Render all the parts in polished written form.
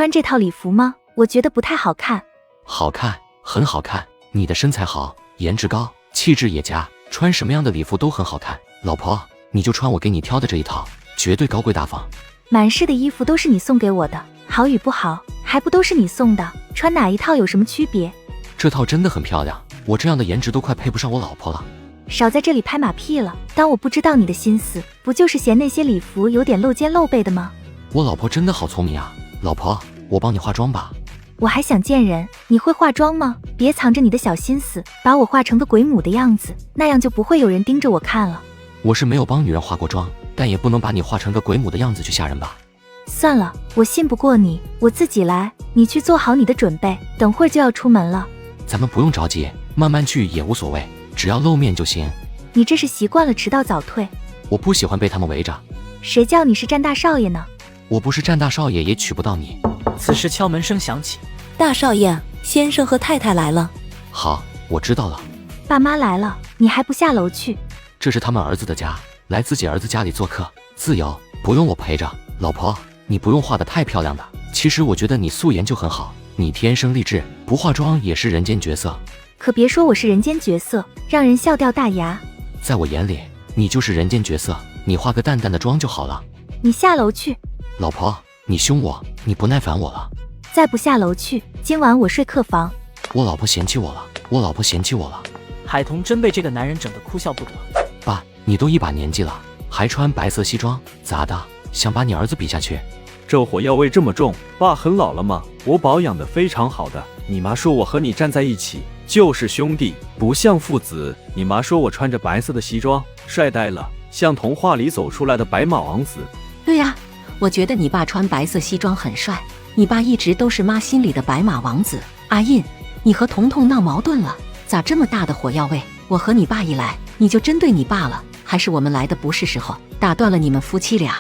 穿这套礼服吗？我觉得不太好看。好看，很好看。你的身材好，颜值高，气质也佳，穿什么样的礼服都很好看。老婆，你就穿我给你挑的这一套，绝对高贵大方。满室的衣服都是你送给我的，好与不好，还不都是你送的？穿哪一套有什么区别？这套真的很漂亮，我这样的颜值都快配不上我老婆了。少在这里拍马屁了，当我不知道你的心思，不就是嫌那些礼服有点露肩露背的吗？我老婆真的好聪明啊。老婆，我帮你化妆吧。我还想见人，你会化妆吗？别藏着你的小心思，把我画成个鬼母的样子，那样就不会有人盯着我看了。我是没有帮女人化过妆，但也不能把你画成个鬼母的样子去吓人吧。算了，我信不过你，我自己来。你去做好你的准备，等会儿就要出门了。咱们不用着急，慢慢去也无所谓，只要露面就行。你这是习惯了迟到早退。我不喜欢被他们围着。谁叫你是战大少爷呢？我不是战大少爷也娶不到你。此时敲门声响起，大少爷，先生和太太来了。好，我知道了。爸妈来了，你还不下楼去？这是他们儿子的家，来自己儿子家里做客，自由，不用我陪着。老婆，你不用画得太漂亮的，其实我觉得你素颜就很好，你天生丽质，不化妆也是人间绝色。可别说我是人间绝色，让人笑掉大牙。在我眼里，你就是人间绝色，你化个淡淡的妆就好了。你下楼去。老婆，你凶我，你不耐烦我了。再不下楼去，今晚我睡客房。我老婆嫌弃我了，我老婆嫌弃我了。海童真被这个男人整得哭笑不得。爸，你都一把年纪了，还穿白色西装，咋的？想把你儿子比下去？这火药味这么重，爸很老了吗？我保养得非常好的。你妈说我和你站在一起就是兄弟，不像父子。你妈说我穿着白色的西装帅呆了，像童话里走出来的白马王子。对呀，我觉得你爸穿白色西装很帅，你爸一直都是妈心里的白马王子。阿印，你和彤彤闹矛盾了，咋这么大的火药味？我和你爸一来，你就针对你爸了，还是我们来的不是时候，打断了你们夫妻俩？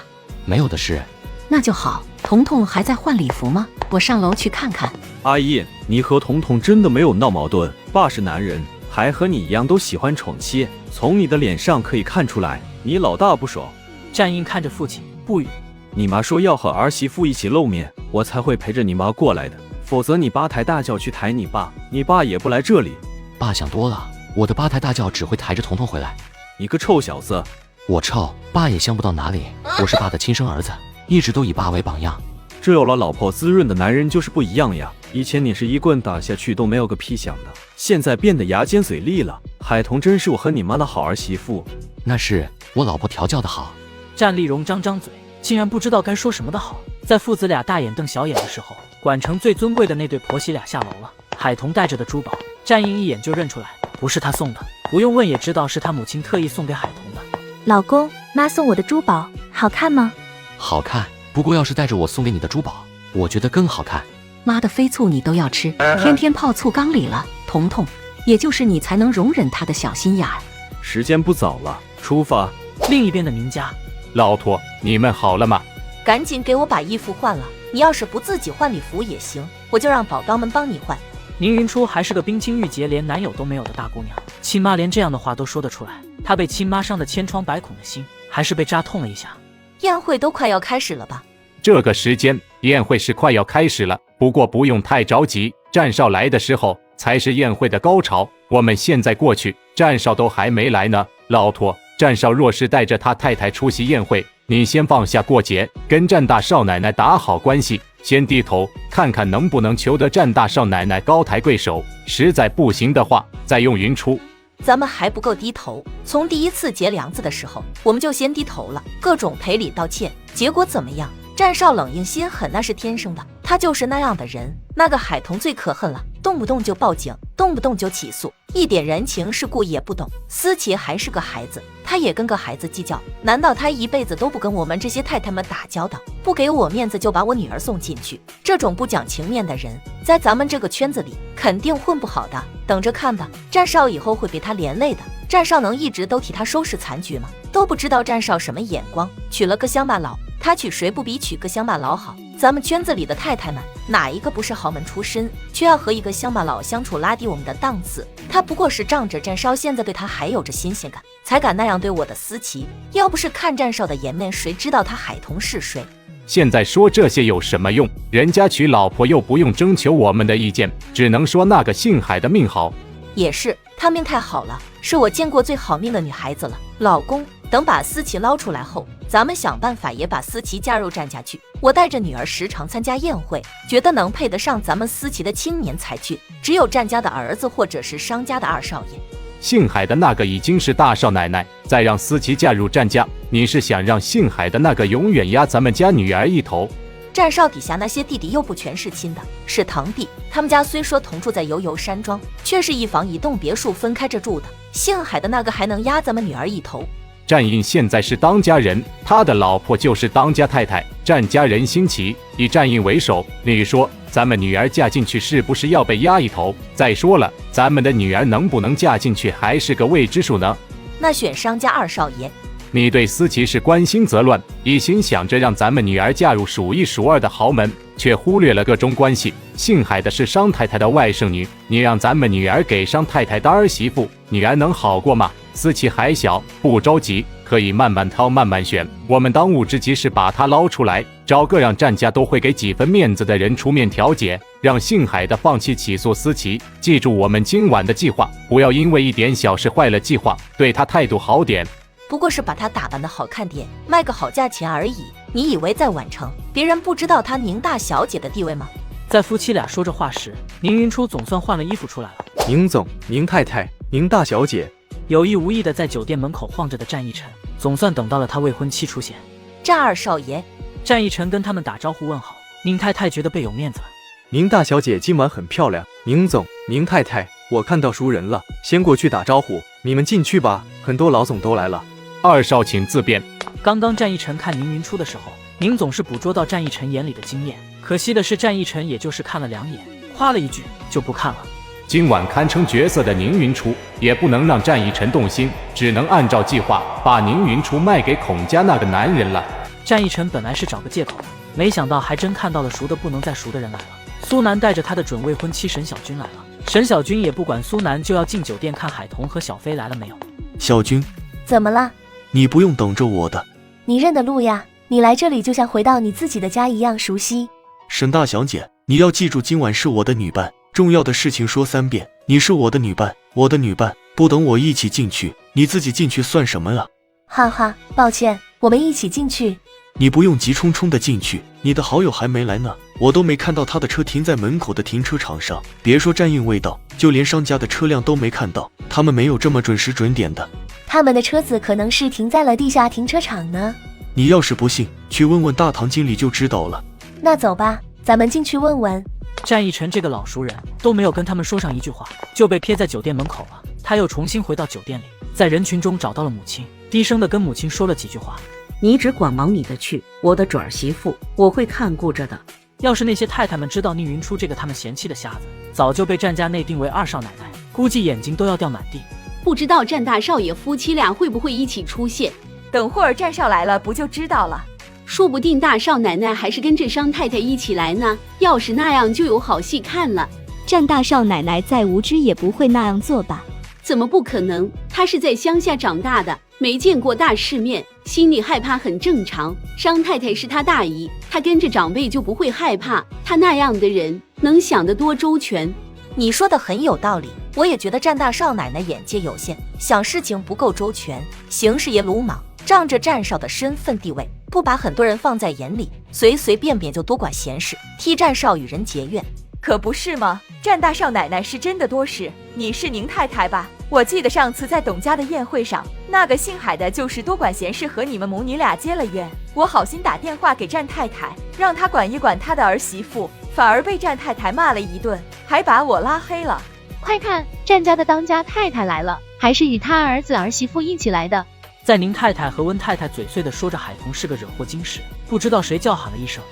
没有的事。那就好。彤彤还在换礼服吗？我上楼去看看。阿印，你和彤彤真的没有闹矛盾？爸是男人，还和你一样都喜欢宠妻，从你的脸上可以看出来，你老大不爽。战英看着父亲不语。你妈说要和儿媳妇一起露面，我才会陪着你妈过来的，否则你八抬大轿去抬你爸，你爸也不来这里。爸想多了，我的八抬大轿只会抬着彤彤回来。你个臭小子！我臭，爸也香不到哪里，我是爸的亲生儿子，一直都以爸为榜样。这有了老婆滋润的男人就是不一样呀！以前你是一棍打下去都没有个屁响的，现在变得牙尖嘴利了。海童真是我和你妈的好儿媳妇。那是我老婆调教的好。战丽蓉张张嘴，竟然不知道该说什么的好。在父子俩大眼瞪小眼的时候，管城最尊贵的那对婆媳俩下楼了。海童带着的珠宝，战英一眼就认出来，不是他送的，不用问也知道是他母亲特意送给海童的。老公，妈送我的珠宝好看吗？好看，不过要是带着我送给你的珠宝，我觉得更好看。妈的飞醋你都要吃，天天泡醋缸里了。彤彤，也就是你才能容忍他的小心眼儿。时间不早了，出发。另一边的明家，老托，你们好了吗？赶紧给我把衣服换了，你要是不自己换礼服也行，我就让宝刀们帮你换。宁云初还是个冰清玉洁连男友都没有的大姑娘，亲妈连这样的话都说得出来，她被亲妈伤得千疮百孔的心还是被扎痛了一下。宴会都快要开始了吧？这个时间宴会是快要开始了，不过不用太着急，战少来的时候才是宴会的高潮，我们现在过去，战少都还没来呢。老托，战少若是带着他太太出席宴会，你先放下过节，跟战大少奶奶打好关系，先低头看看能不能求得战大少奶奶高抬贵手，实在不行的话再用云出。咱们还不够低头，从第一次结梁子的时候我们就先低头了，各种赔礼道歉，结果怎么样？战少冷硬心狠那是天生的，他就是那样的人。那个海童最可恨了，动不动就报警，动不动就起诉，一点人情世故也不懂。思琪还是个孩子，他也跟个孩子计较，难道他一辈子都不跟我们这些太太们打交道，不给我面子就把我女儿送进去？这种不讲情面的人在咱们这个圈子里肯定混不好的，等着看吧。战少以后会被他连累的，战少能一直都替他收拾残局吗？都不知道战少什么眼光，娶了个乡巴佬，他娶谁不比娶个乡巴佬好？咱们圈子里的太太们哪一个不是豪门出身，却要和一个乡巴佬相处，拉低我们的档次？他不过是仗着战少现在对他还有着新鲜感，才敢那样对我的思琪。要不是看战少的颜面，谁知道他海童是谁？现在说这些有什么用？人家娶老婆又不用征求我们的意见，只能说那个姓海的命好。也是，她命太好了，是我见过最好命的女孩子了。老公，等把思琪捞出来后，咱们想办法也把思琪嫁入战家去。我带着女儿时常参加宴会，觉得能配得上咱们思琪的青年才俊，只有战家的儿子或者是商家的二少爷。姓海的那个已经是大少奶奶，再让思琪嫁入战家，你是想让姓海的那个永远压咱们家女儿一头？战少底下那些弟弟又不全是亲的，是堂弟。他们家虽说同住在悠悠山庄，却是一房一栋别墅分开着住的。姓海的那个还能压咱们女儿一头？战印现在是当家人，他的老婆就是当家太太。战家人兴起，以战印为首，你说咱们女儿嫁进去是不是要被压一头？再说了，咱们的女儿能不能嫁进去还是个未知数呢。那选商家二少爷。你对思琪是关心则乱，一心想着让咱们女儿嫁入数一数二的豪门，却忽略了各种关系。姓海的是商太太的外甥女，你让咱们女儿给商太太当儿媳妇，女儿能好过吗？思琪还小，不着急，可以慢慢挑慢慢选。我们当务之急是把她捞出来，找个让战家都会给几分面子的人出面调解，让姓海的放弃起诉思琪。记住我们今晚的计划，不要因为一点小事坏了计划，对她态度好点。不过是把她打扮得好看点，卖个好价钱而已。你以为在宛城，别人不知道她宁大小姐的地位吗？在夫妻俩说着话时，宁云初总算换了衣服出来了。宁总、宁太太、宁大小姐。有意无意的在酒店门口晃着的战逸晨，总算等到了他未婚妻出现。战二少爷。战逸晨跟他们打招呼问好，宁太太觉得倍有面子了。宁大小姐今晚很漂亮。宁总、宁太太，我看到熟人了，先过去打招呼，你们进去吧，很多老总都来了。二少请自便。刚刚战逸晨看宁云初的时候，宁总是捕捉到战逸晨眼里的惊艳，可惜的是战逸晨也就是看了2眼，夸了一句就不看了。今晚堪称角色的宁云初也不能让战逸晨动心，只能按照计划把宁云初卖给孔家那个男人了。战逸晨本来是找个借口的，没想到还真看到了熟的不能再熟的人来了。苏南带着他的准未婚妻沈小军来了，沈小军也不管苏南，就要进酒店看海童和小飞来了没有。小军，怎么了？你不用等着我的，你认得路呀，你来这里就像回到你自己的家一样熟悉。沈大小姐，你要记住，今晚是我的女伴，重要的事情说3遍，你是我的女伴，我的女伴，不等我一起进去，你自己进去算什么啊？哈哈，抱歉，我们一起进去。你不用急冲冲的进去，你的好友还没来呢，我都没看到他的车停在门口的停车场上，别说站运未到，就连商家的车辆都没看到，他们没有这么准时准点的。他们的车子可能是停在了地下停车场呢。你要是不信，去问问大堂经理就知道了。那走吧，咱们进去问问。战逸晨这个老熟人都没有跟他们说上一句话，就被撇在酒店门口了。他又重新回到酒店里，在人群中找到了母亲，低声的跟母亲说了几句话。你只管忙你的去，我的准儿媳妇，我会看顾着的。要是那些太太们知道宁云初这个他们嫌弃的瞎子，早就被战家内定为2少奶奶，估计眼睛都要掉满地。不知道战大少爷夫妻俩会不会一起出现？等会儿战少来了不就知道了。说不定大少奶奶还是跟着商太太一起来呢，要是那样就有好戏看了。战大少奶奶再无知也不会那样做吧？怎么不可能？她是在乡下长大的，没见过大世面，心里害怕很正常。商太太是她大姨，她跟着长辈就不会害怕。她那样的人能想得多周全。你说的很有道理，我也觉得战大少奶奶眼界有限，想事情不够周全，行事也鲁莽，仗着战少的身份地位，不把很多人放在眼里，随随便便就多管闲事，替战少与人结怨。可不是吗？战大少奶奶是真的多事。你是宁太太吧？我记得上次在董家的宴会上，那个姓海的就是多管闲事，和你们母女俩结了怨。我好心打电话给战太太，让她管一管她的儿媳妇，反而被战太太骂了一顿，还把我拉黑了。快看，战家的当家太太来了，还是与他儿子儿媳妇一起来的。在宁太太和温太太嘴碎地说着海童是个惹祸精时，不知道谁叫喊了一声。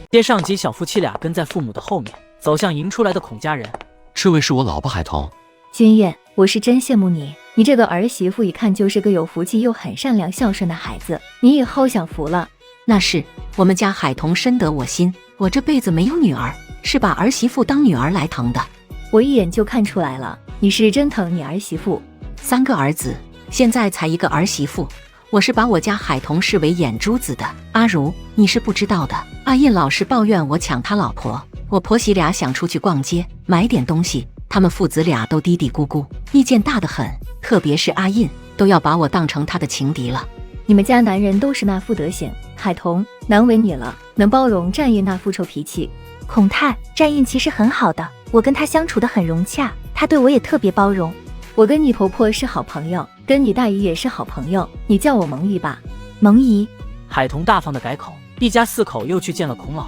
接上集，小夫妻俩跟在父母的后面，走向迎出来的孔家人。这位是我老婆海童。君越，我是真羡慕你，你这个儿媳妇一看就是个有福气又很善良孝顺的孩子，你以后享福了。那是，我们家海童深得我心，我这辈子没有女儿，是把儿媳妇当女儿来疼的。我一眼就看出来了，你是真疼你儿媳妇。 3个儿子，现在才1个儿媳妇，我是把我家海童视为眼珠子的。阿如，你是不知道的，阿印老是抱怨我抢他老婆，我婆媳俩想出去逛街买点东西，他们父子俩都嘀嘀咕咕，意见大得很，特别是阿印，都要把我当成他的情敌了。你们家男人都是那副德行，海童，难为你了，能包容战印那副臭脾气。孔太，战印其实很好的，我跟他相处得很融洽，他对我也特别包容。我跟你婆婆是好朋友，跟你大姨也是好朋友，你叫我蒙姨吧。蒙姨。海童大方的改口，一家4口又去见了孔老。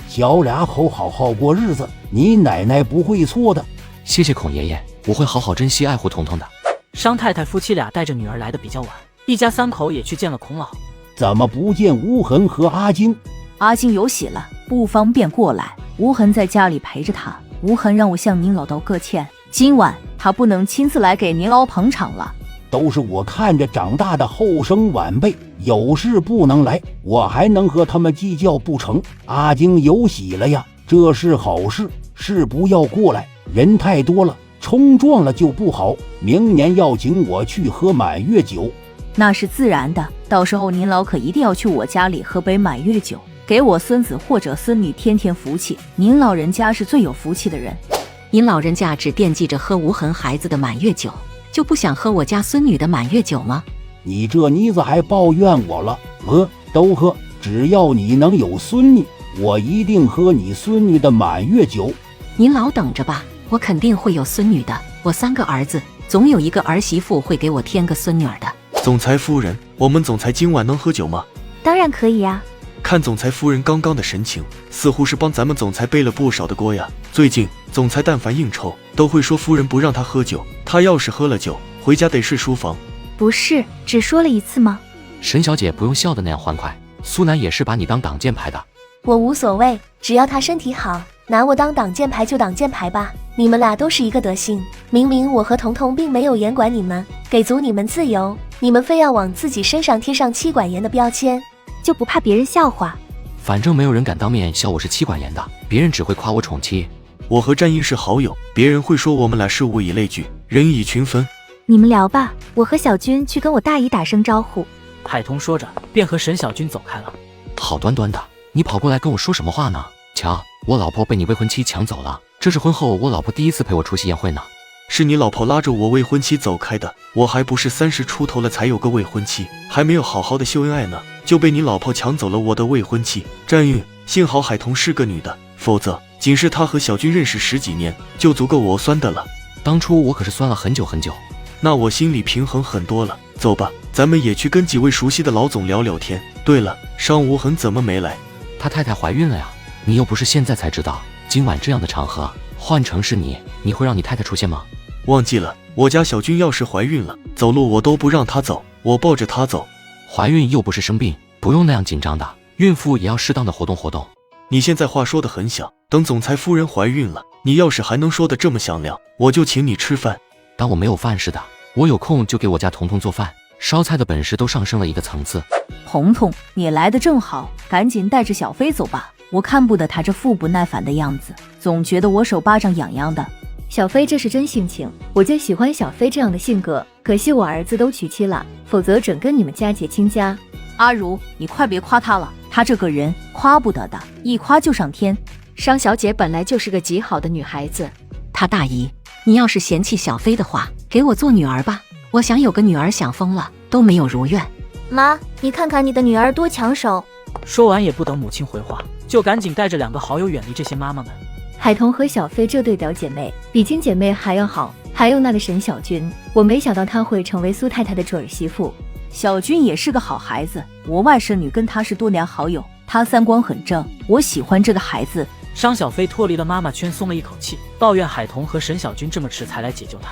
小两口好好过日子，你奶奶不会错的。谢谢孔爷爷，我会好好珍惜爱护彤彤的。商太太夫妻俩带着女儿来的比较晚，一家3口也去见了孔老。怎么不见无痕和阿金？阿金有喜了，不方便过来，无痕在家里陪着他。无痕让我向您老道个歉，今晚他不能亲自来给您老捧场了。都是我看着长大的后生晚辈，有事不能来，我还能和他们计较不成？阿金有喜了呀，这是好事，是不要过来，人太多了，冲撞了就不好。明年要请我去喝满月酒，那是自然的，到时候您老可一定要去我家里喝杯满月酒，给我孙子或者孙女添添福气。您老人家是最有福气的人，您老人家只惦记着喝无痕孩子的满月酒，就不想喝我家孙女的满月酒吗？你这妮子还抱怨我了？喝都喝，只要你能有孙女，我一定喝你孙女的满月酒。您老等着吧，我肯定会有孙女的。我3个儿子，总有一个儿媳妇会给我添个孙女儿的。总裁夫人，我们总裁今晚能喝酒吗？当然可以呀。看总裁夫人刚刚的神情，似乎是帮咱们总裁背了不少的锅呀。最近总裁但凡应酬，都会说夫人不让他喝酒，他要是喝了酒，回家得睡书房。不是，只说了1次吗？沈小姐不用笑得那样欢快，苏南也是把你当挡箭牌的。我无所谓，只要他身体好，拿我当挡箭牌就挡箭牌吧。你们俩都是一个德性，明明我和彤彤并没有严管你们，给足你们自由，你们非要往自己身上贴上妻管严的标签，就不怕别人笑话？反正没有人敢当面笑我是妻管严的，别人只会夸我宠妻。我和战英是好友，别人会说我们俩是物以类聚，人以群分。你们聊吧，我和小军去跟我大姨打声招呼。海童说着，便和沈小军走开了。好端端的，你跑过来跟我说什么话呢？瞧，我老婆被你未婚妻抢走了，这是婚后我老婆第1次陪我出席宴会呢。是你老婆拉着我未婚妻走开的，我还不是30出头了才有个未婚妻，还没有好好的秀恩爱呢，就被你老婆抢走了我的未婚妻。战玉，幸好海童是个女的，否则仅是她和小军认识10几年，就足够我酸的了。当初我可是酸了很久很久。那我心里平衡很多了。走吧，咱们也去跟几位熟悉的老总聊聊天。对了，商无痕怎么没来？他太太怀孕了呀，你又不是现在才知道。今晚这样的场合，换成是你会让你太太出现吗？忘记了，我家小军要是怀孕了，走路我都不让她走，我抱着她走。怀孕又不是生病，不用那样紧张的，孕妇也要适当的活动活动。你现在话说得很响，等总裁夫人怀孕了，你要是还能说得这么响亮，我就请你吃饭。当我没有饭似的，我有空就给我家彤彤做饭，烧菜的本事都上升了一个层次。彤彤，你来的正好，赶紧带着小飞走吧，我看不得他这腹不耐烦的样子，总觉得我手巴掌痒痒的。小飞这是真性情，我就喜欢小飞这样的性格，可惜我儿子都娶妻了，否则准跟你们家结亲家。阿如，你快别夸他了，他这个人夸不得的，一夸就上天。商小姐本来就是个极好的女孩子，她大姨，你要是嫌弃小飞的话，给我做女儿吧，我想有个女儿想疯了，都没有如愿。妈，你看看你的女儿多抢手。说完也不等母亲回话，就赶紧带着2个好友远离这些妈妈们。海童和小飞这对表姐妹比亲姐妹还要好，还有那个沈小军，我没想到她会成为苏太太的准儿媳妇。小军也是个好孩子，我外甥女跟他是多年好友，他3观很正，我喜欢这个孩子。商小飞脱离了妈妈圈，松了一口气，抱怨海童和沈小军这么迟才来解救他。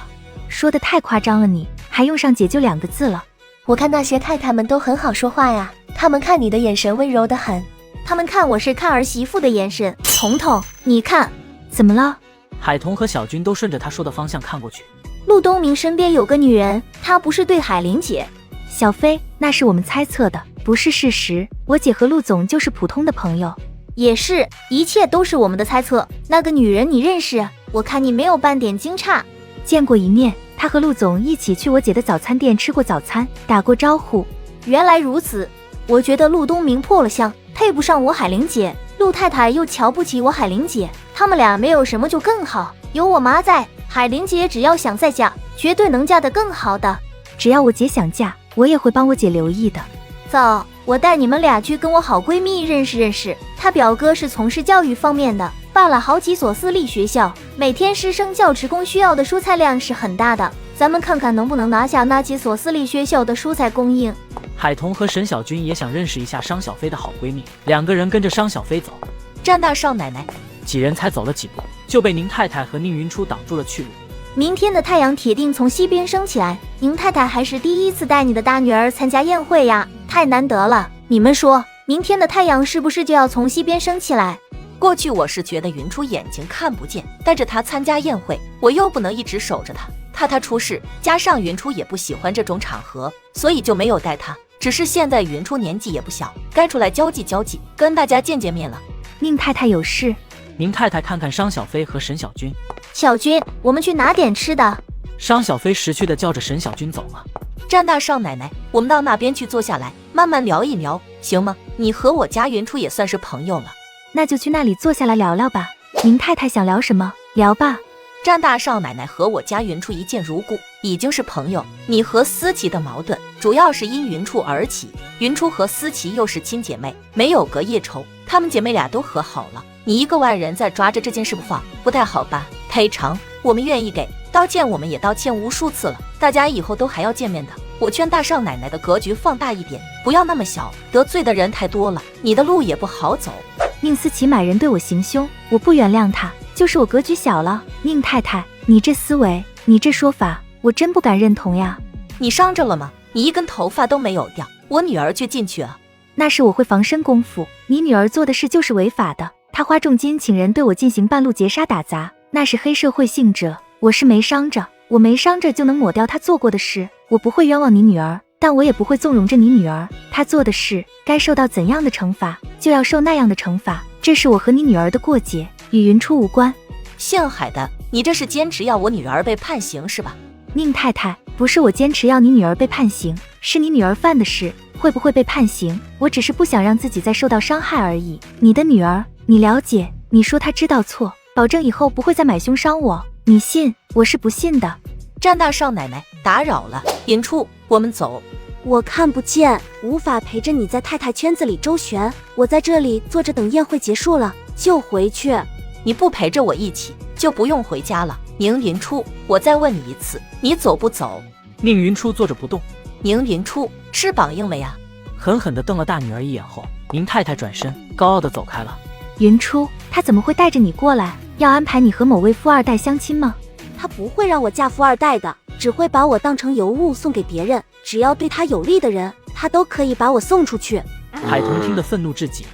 说的太夸张了，你还用上解救2个字了。我看那些太太们都很好说话呀，他们看你的眼神温柔得很，他们看我是看儿媳妇的眼神。彤彤，你看。怎么了？海童和小军都顺着他说的方向看过去。陆东明身边有个女人，她不是对海玲姐。小飞，那是我们猜测的，不是事实。我姐和陆总就是普通的朋友。也是，一切都是我们的猜测。那个女人你认识？我看你没有半点惊诧。见过一面，她和陆总一起去我姐的早餐店吃过早餐，打过招呼。原来如此。我觉得陆东明破了相，配不上我海玲姐，陆太太又瞧不起我海玲姐，他们俩没有什么就更好。有我妈在，海玲姐只要想再嫁，绝对能嫁得更好的。只要我姐想嫁，我也会帮我姐留意的。走，我带你们俩去跟我好闺蜜认识认识。她表哥是从事教育方面的，办了好几所私立学校，每天师生教职工需要的蔬菜量是很大的。咱们看看能不能拿下那几所私立学校的蔬菜供应。海童和沈小军也想认识一下商小飞的好闺蜜，两个人跟着商小飞走。战大少奶奶，几人才走了几步，就被宁太太和宁云初挡住了去路。明天的太阳铁定从西边升起来，宁太太还是第一次带你的大女儿参加宴会呀，太难得了。你们说，明天的太阳是不是就要从西边升起来？过去我是觉得云初眼睛看不见，带着她参加宴会，我又不能一直守着她，怕她出事，加上云初也不喜欢这种场合，所以就没有带她。只是现在云初年纪也不小，该出来交际交际，跟大家见见面了。宁太太有事。宁太太看看商小飞和沈小军，小军，我们去拿点吃的。商小飞识趣的叫着沈小军走了。战大少奶奶，我们到那边去坐下来，慢慢聊一聊，行吗？你和我家云初也算是朋友了。那就去那里坐下来聊聊吧。宁太太想聊什么，聊吧。战大少奶奶和我家云初一见如故，已经是朋友。你和思琪的矛盾主要是因云初而起，云初和思琪又是亲姐妹，没有隔夜仇，她们姐妹俩都和好了。你一个外人在抓着这件事不放，不太好吧？赔偿我们愿意给，道歉我们也道歉无数次了，大家以后都还要见面的。我劝大少奶奶的格局放大一点，不要那么小，得罪的人太多了，你的路也不好走。宁思琪买人对我行凶，我不原谅他，就是我格局小了。宁太太，你这思维，你这说法，我真不敢认同呀。你伤着了吗？你一根头发都没有掉，我女儿却进去了。那是我会防身功夫，你女儿做的事就是违法的。她花重金请人对我进行半路劫杀打砸，那是黑社会性质。我是没伤着，我没伤着就能抹掉她做过的事。我不会冤枉你女儿，但我也不会纵容着你女儿。她做的事该受到怎样的惩罚，就要受那样的惩罚。这是我和你女儿的过节，与云初无关。姓海的，你这是坚持要我女儿被判刑是吧？宁太太，不是我坚持要你女儿被判刑，是你女儿犯的事，会不会被判刑，我只是不想让自己再受到伤害而已。你的女儿，你了解，你说她知道错，保证以后不会再买凶伤我，你信？我是不信的。战大少奶奶，打扰了，云初，我们走。我看不见，无法陪着你在太太圈子里周旋，我在这里坐着等宴会结束了就回去。你不陪着我一起，就不用回家了。宁云初，我再问你一次，你走不走？宁云初坐着不动。宁云初，翅膀硬了呀？狠狠地瞪了大女儿一眼后，宁太太转身高傲地走开了。云初，他怎么会带着你过来？要安排你和某位富二代相亲吗？他不会让我嫁富二代的，只会把我当成尤物送给别人，只要对他有利的人，他都可以把我送出去。海童听得愤怒至极。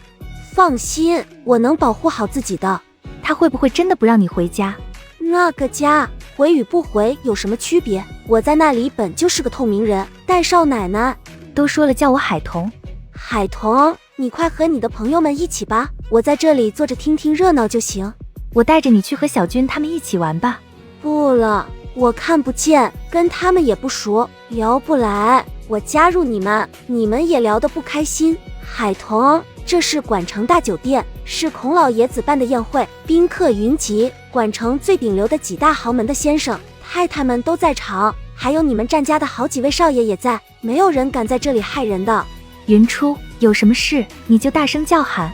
放心，我能保护好自己的。他会不会真的不让你回家？那个家回与不回有什么区别？我在那里本就是个透明人。戴少奶奶都说了叫我海童。海童，你快和你的朋友们一起吧，我在这里坐着听听热闹就行。我带着你去和小军他们一起玩吧。不了，我看不见，跟他们也不熟，聊不来。我加入你们，你们也聊得不开心。海童，这是管城大酒店，是孔老爷子办的宴会，宾客云集，管城最顶流的几大豪门的先生太太们都在场，还有你们战家的好几位少爷也在，没有人敢在这里害人的。云初，有什么事你就大声叫喊。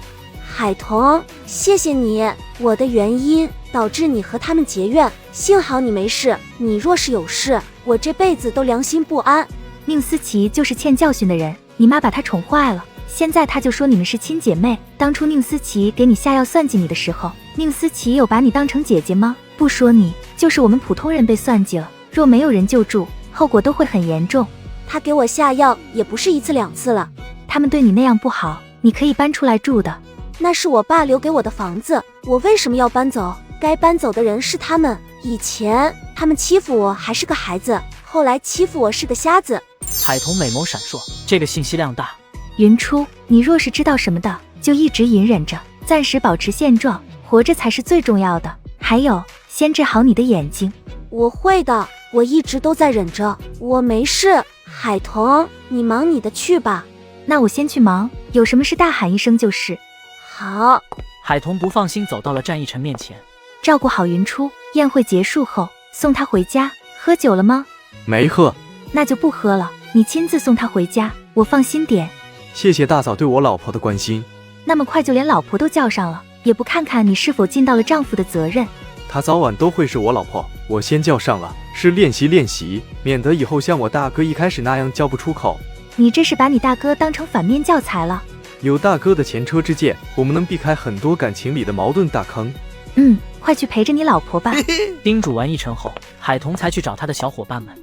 海童，谢谢你，我的原因导致你和他们结怨，幸好你没事，你若是有事，我这辈子都良心不安。宁思琪就是欠教训的人，你妈把她宠坏了，现在她就说你们是亲姐妹。当初宁思琪给你下药算计你的时候，宁思琪有把你当成姐姐吗？不说你，就是我们普通人被算计了，若没有人救助，后果都会很严重。他给我下药也不是一次两次了。他们对你那样不好，你可以搬出来住的。那是我爸留给我的房子，我为什么要搬走？该搬走的人是他们。以前他们欺负我还是个孩子，后来欺负我是个瞎子。海童美眸闪烁，这个信息量大。云初，你若是知道什么的，就一直隐忍着，暂时保持现状，活着才是最重要的。还有，先治好你的眼睛。我会的，我一直都在忍着，我没事。海童，你忙你的去吧。那我先去忙，有什么事大喊一声就是。好。海童不放心走到了战逸晨面前，照顾好云初，宴会结束后送她回家。喝酒了吗？没喝。那就不喝了，你亲自送她回家，我放心点。谢谢大嫂对我老婆的关心。那么快就连老婆都叫上了，也不看看你是否尽到了丈夫的责任。她早晚都会是我老婆，我先叫上了，是练习，免得以后像我大哥一开始那样叫不出口。你这是把你大哥当成反面教材了。有大哥的前车之鉴，我们能避开很多感情里的矛盾大坑。快去陪着你老婆吧。叮嘱完一晨后，海童才去找他的小伙伴们。